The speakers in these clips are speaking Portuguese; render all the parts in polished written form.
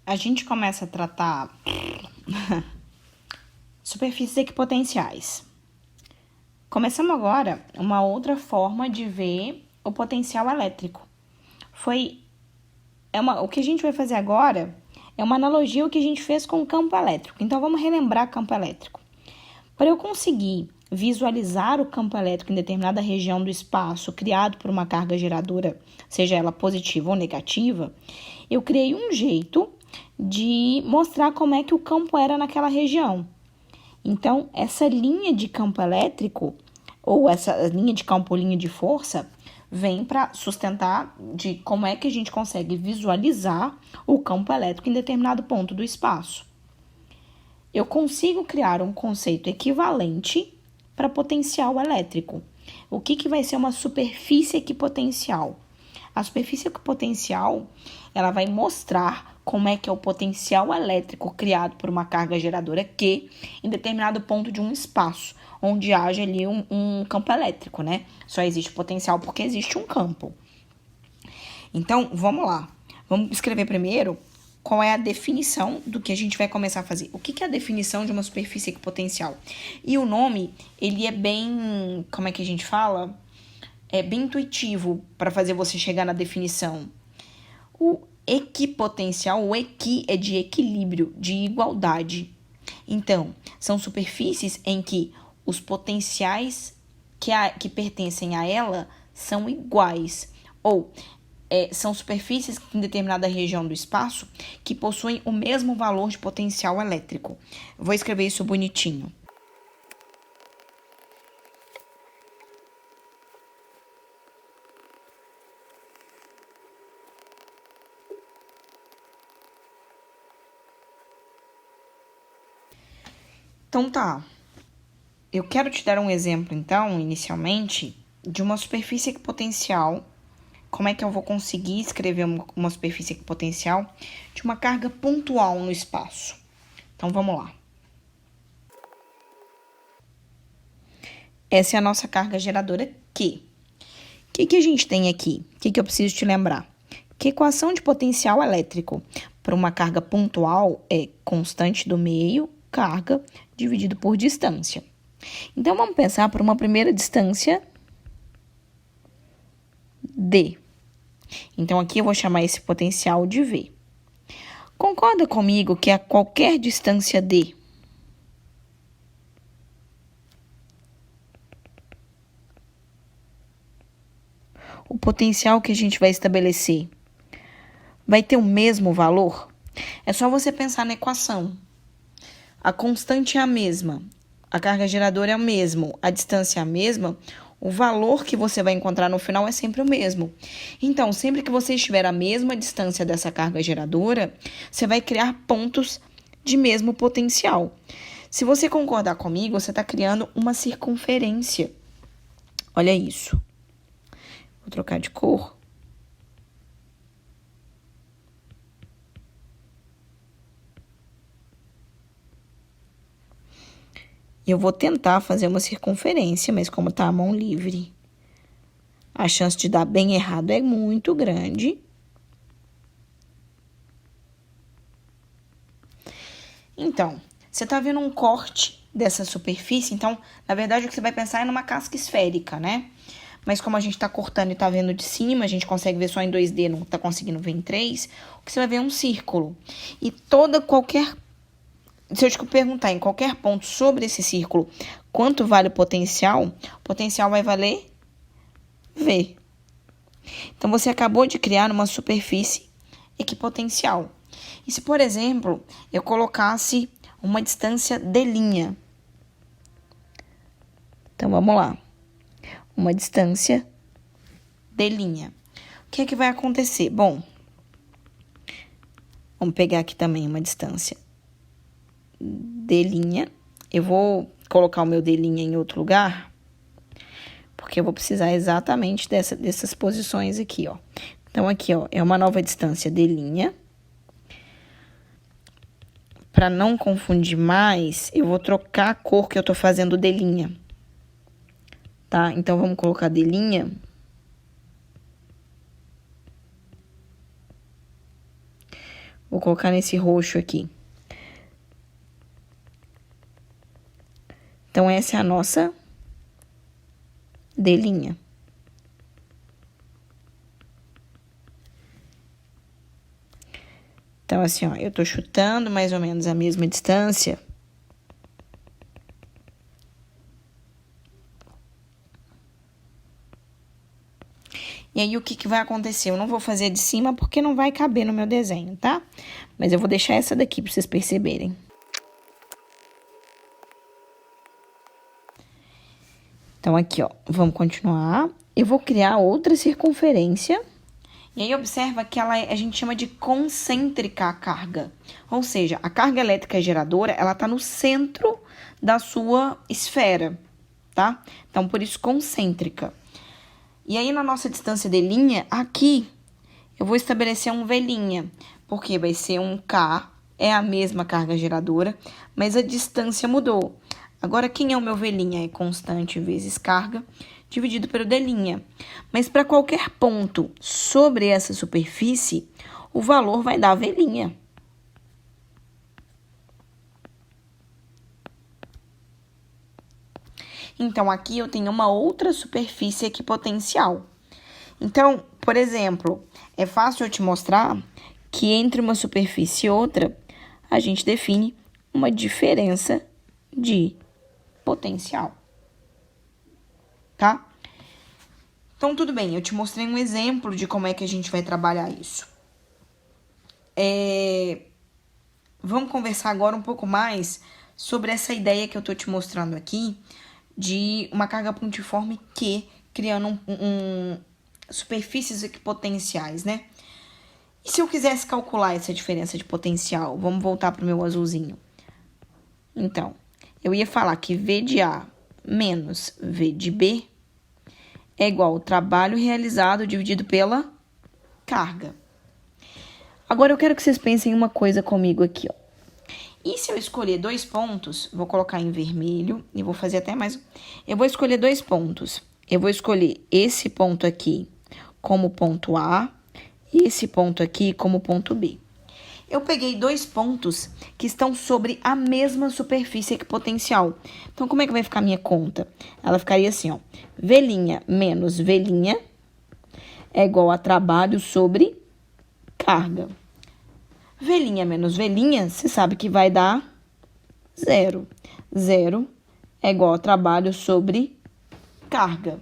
a gente começa a tratar superfícies equipotenciais. Começamos agora uma outra forma de ver o potencial elétrico. O que a gente vai fazer agora é uma analogia ao que a gente fez com o campo elétrico. Então, vamos relembrar campo elétrico. Para eu conseguir visualizar o campo elétrico em determinada região do espaço criado por uma carga geradora, seja ela positiva ou negativa, eu criei um jeito de mostrar como é que o campo era naquela região. Então, essa linha de campo elétrico, ou essa linha de campo ou linha de força, vem para sustentar de como é que a gente consegue visualizar o campo elétrico em determinado ponto do espaço. Eu consigo criar um conceito equivalente para potencial elétrico. O que vai ser uma superfície equipotencial? A superfície equipotencial, ela vai mostrar como é que é o potencial elétrico criado por uma carga geradora Q em determinado ponto de um espaço, onde haja ali um campo elétrico, né? Só existe potencial porque existe um campo. Então, vamos lá. Vamos escrever primeiro qual é a definição do que a gente vai começar a fazer. O que é a definição de uma superfície equipotencial? E o nome, ele é bem, como é que a gente fala? É bem intuitivo para fazer você chegar na definição. O equipotencial, o equi é de equilíbrio, de igualdade. Então, são superfícies em que os potenciais que pertencem a ela são iguais. Ou são superfícies em determinada região do espaço que possuem o mesmo valor de potencial elétrico. Vou escrever isso bonitinho. Então tá, eu quero te dar um exemplo então, inicialmente, de uma superfície equipotencial. Como é que eu vou conseguir escrever uma superfície equipotencial de uma carga pontual no espaço? Então vamos lá. Essa é a nossa carga geradora Q. O que a gente tem aqui? O que eu preciso te lembrar? Que equação de potencial elétrico para uma carga pontual é constante do meio, carga, dividido por distância. Então, vamos pensar por uma primeira distância D. Então, aqui eu vou chamar esse potencial de V. Concorda comigo que a qualquer distância D, o potencial que a gente vai estabelecer vai ter o mesmo valor? É só você pensar na equação. A constante é a mesma, a carga geradora é a mesma, a distância é a mesma, o valor que você vai encontrar no final é sempre o mesmo. Então, sempre que você estiver à mesma distância dessa carga geradora, você vai criar pontos de mesmo potencial. Se você concordar comigo, você está criando uma circunferência. Olha isso. Vou trocar de cor. Eu vou tentar fazer uma circunferência, mas como está a mão livre, a chance de dar bem errado é muito grande. Então, você está vendo um corte dessa superfície, então, na verdade, o que você vai pensar é numa casca esférica, né? Mas como a gente está cortando e está vendo de cima, a gente consegue ver só em 2D, não está conseguindo ver em 3, o que você vai ver é um círculo. E se eu te perguntar em qualquer ponto sobre esse círculo quanto vale o potencial vai valer V. Então, você acabou de criar uma superfície equipotencial. E se, por exemplo, eu colocasse uma distância D', então vamos lá, uma distância D'. O que é que vai acontecer? Bom, vamos pegar aqui também uma distância D'. Eu vou colocar o meu D' em outro lugar, porque eu vou precisar exatamente dessas posições aqui, ó. Então, aqui, ó, é uma nova distância D'. Para não confundir mais, eu vou trocar a cor que eu tô fazendo D'. Tá? Então, vamos colocar D'. Vou colocar nesse roxo aqui. Então, essa é a nossa D'. Então, assim, ó, eu tô chutando mais ou menos a mesma distância. E aí, o que vai acontecer? Eu não vou fazer de cima porque não vai caber no meu desenho, tá? Mas eu vou deixar essa daqui pra vocês perceberem. Então, aqui, ó, vamos continuar. Eu vou criar outra circunferência. E aí, observa que a gente chama de concêntrica a carga. Ou seja, a carga elétrica geradora, ela tá no centro da sua esfera, tá? Então, por isso, concêntrica. E aí, na nossa distância D', aqui, eu vou estabelecer um V', porque vai ser um K, é a mesma carga geradora, mas a distância mudou. Agora, quem é o meu V'? É constante vezes carga, dividido pelo D'. Mas para qualquer ponto sobre essa superfície, o valor vai dar V'. Então, aqui eu tenho uma outra superfície equipotencial. Então, por exemplo, é fácil eu te mostrar que entre uma superfície e outra, a gente define uma diferença de potencial. Tá? Então, tudo bem, eu te mostrei um exemplo de como é que a gente vai trabalhar isso. Vamos conversar agora um pouco mais sobre essa ideia que eu tô te mostrando aqui, de uma carga pontiforme Q, criando superfícies equipotenciais, né? E se eu quisesse calcular essa diferença de potencial? Vamos voltar para o meu azulzinho. Então, eu ia falar que V de A menos V de B é igual ao trabalho realizado dividido pela carga. Agora, eu quero que vocês pensem em uma coisa comigo aqui, ó. E se eu escolher 2 pontos, vou colocar em vermelho e vou fazer até mais. Eu vou escolher 2 pontos. Eu vou escolher esse ponto aqui como ponto A e esse ponto aqui como ponto B. Eu peguei 2 pontos que estão sobre a mesma superfície equipotencial. Então, como é que vai ficar a minha conta? Ela ficaria assim, ó. V' menos V' é igual a trabalho sobre carga. V' menos V', você sabe que vai dar 0. 0 é igual a trabalho sobre carga.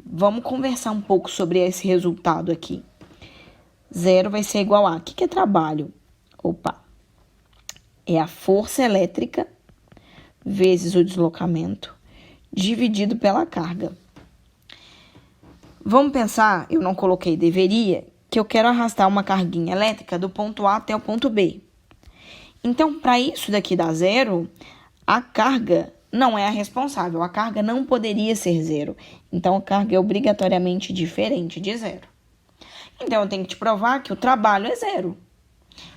Vamos conversar um pouco sobre esse resultado aqui. 0 vai ser igual a... O que é trabalho? Opa! É a força elétrica vezes o deslocamento dividido pela carga. Vamos pensar, eu não coloquei deveria, que eu quero arrastar uma carguinha elétrica do ponto A até o ponto B. Então, para isso daqui dar 0, a carga não é a responsável. A carga não poderia ser 0. Então, a carga é obrigatoriamente diferente de 0. Então, eu tenho que te provar que o trabalho é 0.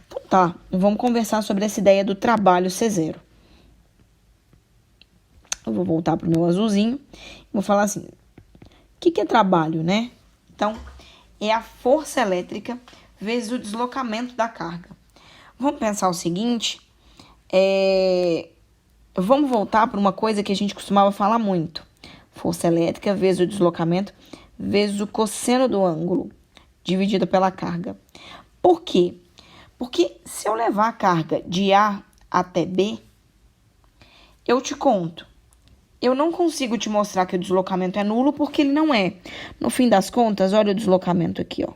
Então, tá. Vamos conversar sobre essa ideia do trabalho ser 0. Eu vou voltar pro meu azulzinho. Vou falar assim, o que é trabalho, né? Então, é a força elétrica vezes o deslocamento da carga. Vamos pensar o seguinte, vamos voltar para uma coisa que a gente costumava falar muito. Força elétrica vezes o deslocamento vezes o cosseno do ângulo, dividido pela carga. Por quê? Porque se eu levar a carga de A até B, eu te conto. Eu não consigo te mostrar que o deslocamento é nulo porque ele não é. No fim das contas, olha o deslocamento aqui, ó.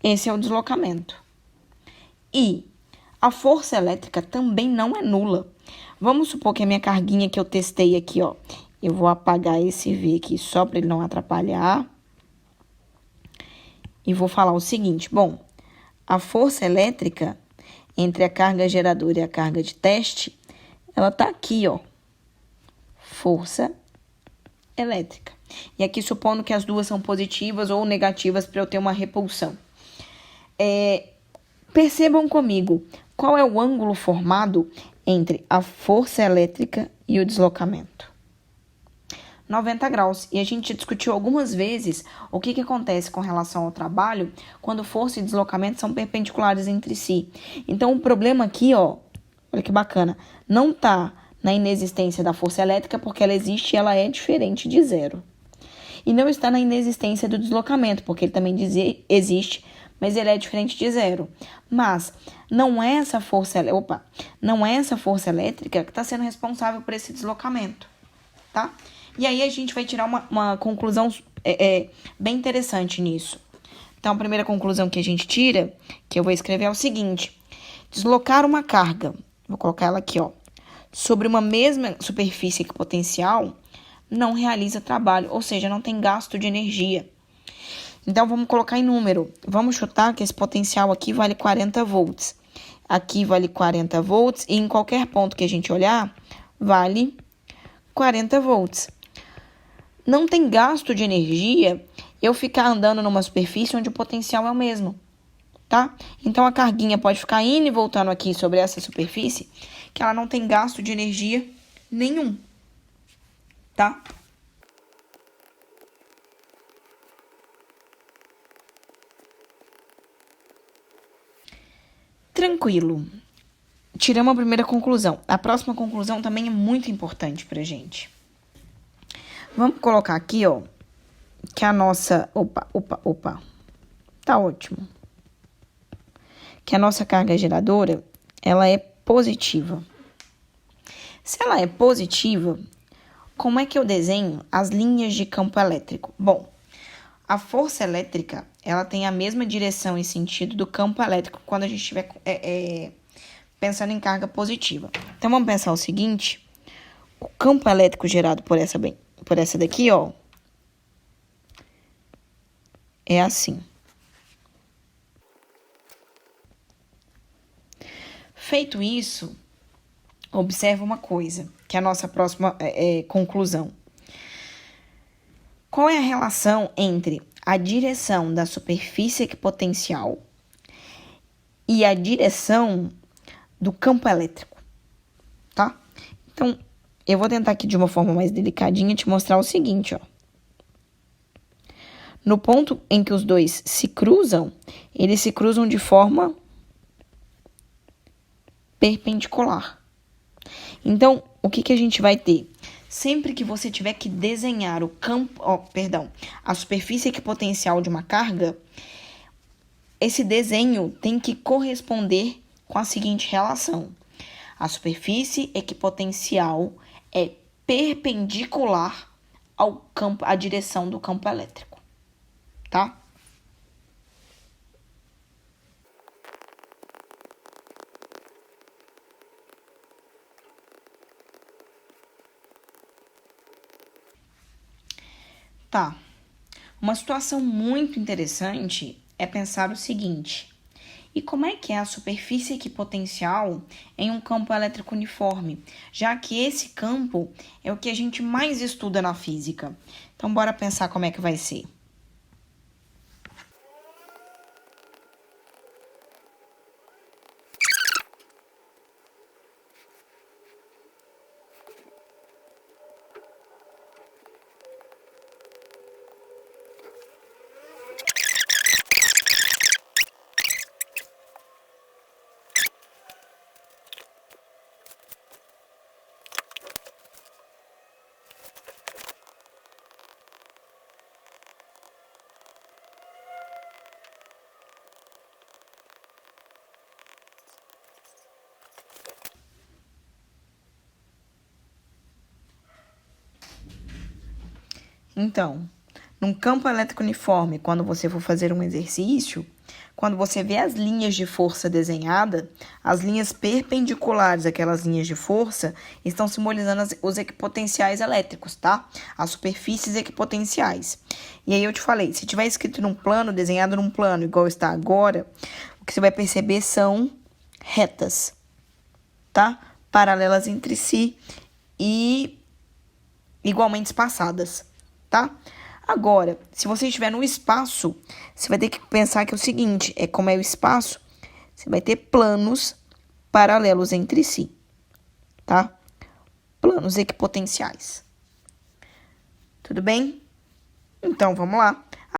Esse é o deslocamento. E a força elétrica também não é nula. Vamos supor que a minha carguinha que eu testei aqui, ó. Eu vou apagar esse V aqui só para ele não atrapalhar. E vou falar o seguinte, bom, a força elétrica entre a carga geradora e a carga de teste, ela tá aqui, ó, força elétrica. E aqui supondo que as duas são positivas ou negativas para eu ter uma repulsão. Percebam comigo, qual é o ângulo formado entre a força elétrica e o deslocamento? 90 graus. E a gente discutiu algumas vezes o que acontece com relação ao trabalho quando força e deslocamento são perpendiculares entre si. Então, o problema aqui, ó, olha que bacana, não tá na inexistência da força elétrica porque ela existe e ela é diferente de zero. E não está na inexistência do deslocamento, porque ele também existe, mas ele é diferente de zero. Mas não é essa força elétrica que está sendo responsável por esse deslocamento, tá? E aí a gente vai tirar uma conclusão bem interessante nisso. Então, a primeira conclusão que a gente tira, que eu vou escrever, é o seguinte: deslocar uma carga, vou colocar ela aqui, ó, sobre uma mesma superfície equipotencial não realiza trabalho, ou seja, não tem gasto de energia. Então, vamos colocar em número. Vamos chutar que esse potencial aqui vale 40 volts. Aqui vale 40 volts e em qualquer ponto que a gente olhar, vale 40 volts. Não tem gasto de energia eu ficar andando numa superfície onde o potencial é o mesmo, tá? Então, a carguinha pode ficar indo e voltando aqui sobre essa superfície, que ela não tem gasto de energia nenhum, tá? Tranquilo. Tiramos a primeira conclusão. A próxima conclusão também é muito importante pra gente. Vamos colocar aqui, ó, que a nossa... Opa. Tá ótimo. Que a nossa carga geradora, ela é positiva. Se ela é positiva, como é que eu desenho as linhas de campo elétrico? Bom, a força elétrica, ela tem a mesma direção e sentido do campo elétrico quando a gente estiver pensando em carga positiva. Então, vamos pensar o seguinte: o campo elétrico gerado por essa daqui, ó, é assim. Feito isso, observa uma coisa, que é a nossa próxima conclusão. Qual é a relação entre a direção da superfície equipotencial e a direção do campo elétrico, tá? Então, eu vou tentar aqui de uma forma mais delicadinha te mostrar o seguinte, ó. No ponto em que os dois se cruzam, eles se cruzam de forma perpendicular. Então, o que a gente vai ter? Sempre que você tiver que desenhar a superfície equipotencial de uma carga, esse desenho tem que corresponder com a seguinte relação: a superfície equipotencial é perpendicular à direção do campo elétrico, tá? Tá. Uma situação muito interessante é pensar o seguinte: e como é que é a superfície equipotencial em um campo elétrico uniforme? Já que esse campo é o que a gente mais estuda na física. Então, bora pensar como é que vai ser. Então, num campo elétrico uniforme, quando você for fazer um exercício, quando você vê as linhas de força desenhadas, as linhas perpendiculares àquelas linhas de força estão simbolizando os equipotenciais elétricos, tá? As superfícies equipotenciais. E aí eu te falei, se tiver escrito num plano, desenhado num plano, igual está agora, o que você vai perceber são retas, tá? Paralelas entre si e igualmente espaçadas, tá? Agora, se você estiver no espaço, você vai ter que pensar que é o seguinte, como é o espaço, você vai ter planos paralelos entre si, tá? Planos equipotenciais. Tudo bem? Então, vamos lá.